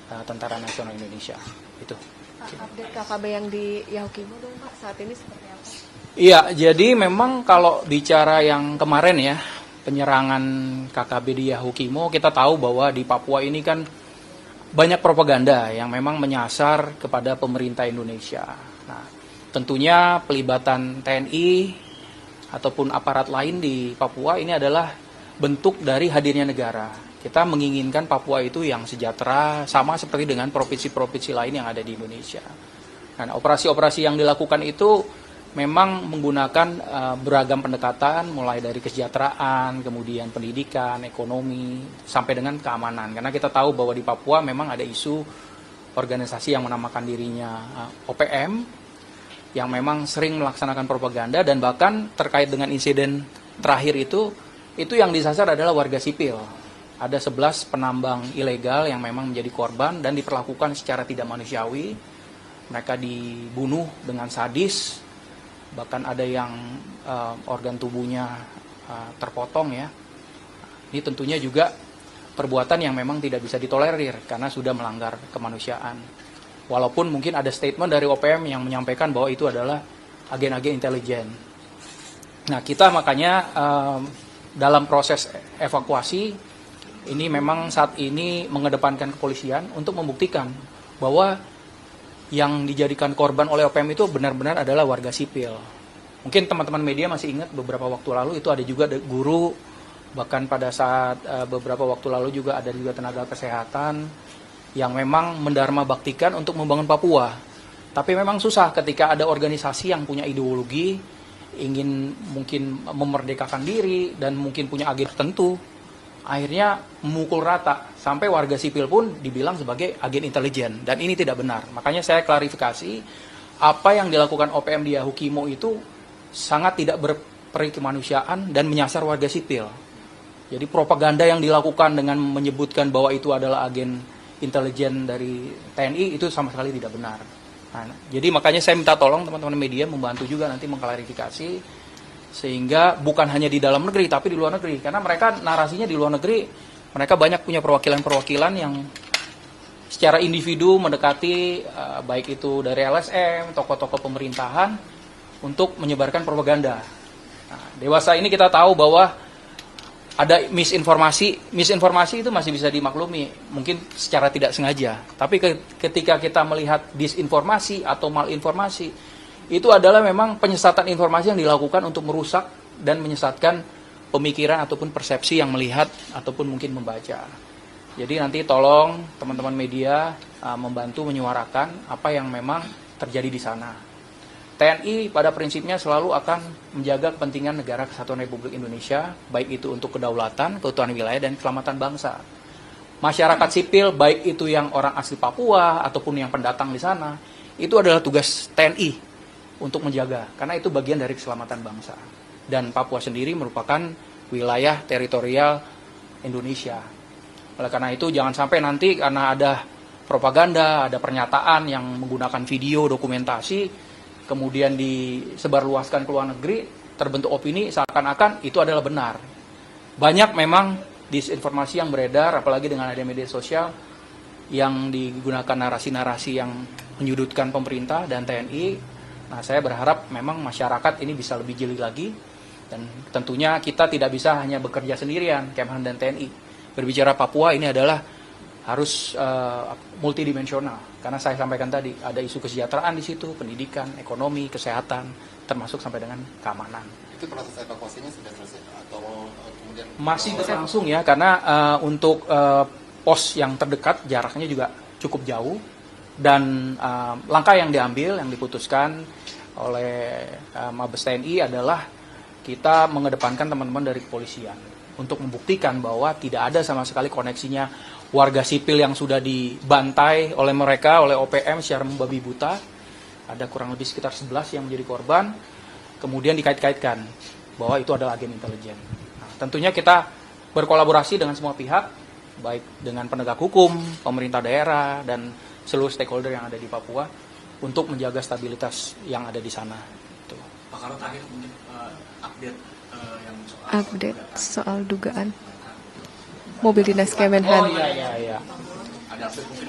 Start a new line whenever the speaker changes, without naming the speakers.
Tentara Nasional Indonesia. Itu.
Update KKB yang di Yahukimo dong Pak, saat ini seperti apa?
Iya, jadi memang kalau bicara yang kemarin ya, penyerangan KKB di Yahukimo, kita tahu bahwa di Papua ini kan banyak propaganda yang memang menyasar kepada pemerintah Indonesia. Nah, tentunya pelibatan TNI ataupun aparat lain di Papua ini adalah bentuk dari hadirnya negara. Kita menginginkan Papua itu yang sejahtera, sama seperti dengan provinsi-provinsi lain yang ada di Indonesia. Nah, operasi-operasi yang dilakukan itu memang menggunakan beragam pendekatan, mulai dari kesejahteraan, kemudian pendidikan, ekonomi, sampai dengan keamanan. Karena kita tahu bahwa di Papua memang ada isu organisasi yang menamakan dirinya OPM, yang memang sering melaksanakan propaganda, dan bahkan terkait dengan insiden terakhir itu yang disasar adalah warga sipil. Ada 11 penambang ilegal yang memang menjadi korban dan diperlakukan secara tidak manusiawi. Mereka dibunuh dengan sadis, bahkan ada yang organ tubuhnya terpotong ya. Ini tentunya juga perbuatan yang memang tidak bisa ditolerir karena sudah melanggar kemanusiaan. Walaupun mungkin ada statement dari OPM yang menyampaikan bahwa itu adalah agen-agen intelijen. Nah, kita makanya dalam proses evakuasi ini memang saat ini mengedepankan kepolisian untuk membuktikan bahwa yang dijadikan korban oleh OPM itu benar-benar adalah warga sipil. Mungkin teman-teman media masih ingat beberapa waktu lalu itu ada juga guru, bahkan pada saat beberapa waktu lalu juga ada juga tenaga kesehatan yang memang mendharma baktikan untuk membangun Papua. Tapi memang susah ketika ada organisasi yang punya ideologi, ingin mungkin memerdekakan diri dan mungkin punya agenda tertentu, akhirnya memukul rata sampai warga sipil pun dibilang sebagai agen intelijen, dan ini tidak benar. Makanya saya klarifikasi, apa yang dilakukan OPM di Yahukimo itu sangat tidak berperi kemanusiaan dan menyasar warga sipil. Jadi propaganda yang dilakukan dengan menyebutkan bahwa itu adalah agen intelijen dari TNI itu sama sekali tidak benar. Nah, jadi makanya saya minta tolong teman-teman media membantu juga nanti mengklarifikasi, sehingga bukan hanya di dalam negeri tapi di luar negeri, karena mereka narasinya di luar negeri, mereka banyak punya perwakilan-perwakilan yang secara individu mendekati baik itu dari LSM, tokoh-tokoh pemerintahan untuk menyebarkan propaganda. Nah, dewasa ini kita tahu bahwa ada misinformasi itu masih bisa dimaklumi, mungkin secara tidak sengaja. Tapi ketika kita melihat disinformasi atau malinformasi, itu adalah memang penyesatan informasi yang dilakukan untuk merusak dan menyesatkan pemikiran ataupun persepsi yang melihat ataupun mungkin membaca. Jadi nanti tolong teman-teman media membantu menyuarakan apa yang memang terjadi di sana. TNI pada prinsipnya selalu akan menjaga kepentingan negara Kesatuan Republik Indonesia, baik itu untuk kedaulatan, keutuhan wilayah, dan keselamatan bangsa. Masyarakat sipil, baik itu yang orang asli Papua ataupun yang pendatang di sana, itu adalah tugas TNI untuk menjaga, karena itu bagian dari keselamatan bangsa. Dan Papua sendiri merupakan wilayah teritorial Indonesia. Oleh karena itu jangan sampai nanti karena ada propaganda, ada pernyataan yang menggunakan video, dokumentasi, kemudian disebarluaskan ke luar negeri, terbentuk opini seakan-akan itu adalah benar. Banyak memang disinformasi yang beredar, apalagi dengan ada media sosial, yang digunakan narasi-narasi yang menyudutkan pemerintah dan TNI. Nah, saya berharap memang masyarakat ini bisa lebih jeli lagi, dan tentunya kita tidak bisa hanya bekerja sendirian, Kemhan dan TNI. Berbicara Papua ini adalah harus multidimensional, karena saya sampaikan tadi ada isu kesejahteraan di situ, pendidikan, ekonomi, kesehatan, termasuk sampai dengan keamanan.
Itu proses evakuasinya sudah selesai atau kemudian
masih berlangsung ya, karena untuk pos yang terdekat jaraknya juga cukup jauh, dan langkah yang diambil, yang diputuskan oleh Mabes TNI adalah kita mengedepankan teman-teman dari kepolisian untuk membuktikan bahwa tidak ada sama sekali koneksinya warga sipil yang sudah dibantai oleh mereka, oleh OPM secara membabi buta. Ada kurang lebih sekitar 11 yang menjadi korban, kemudian dikait-kaitkan bahwa itu adalah agen intelijen. Nah, tentunya kita berkolaborasi dengan semua pihak, baik dengan penegak hukum, pemerintah daerah, dan seluruh stakeholder yang ada di Papua untuk menjaga stabilitas yang ada di sana. Tuh.
Pak Karo, terakhir mungkin update yang
soal dugaan mobil dinas Kemenhan.
Oh iya.
ada update mungkin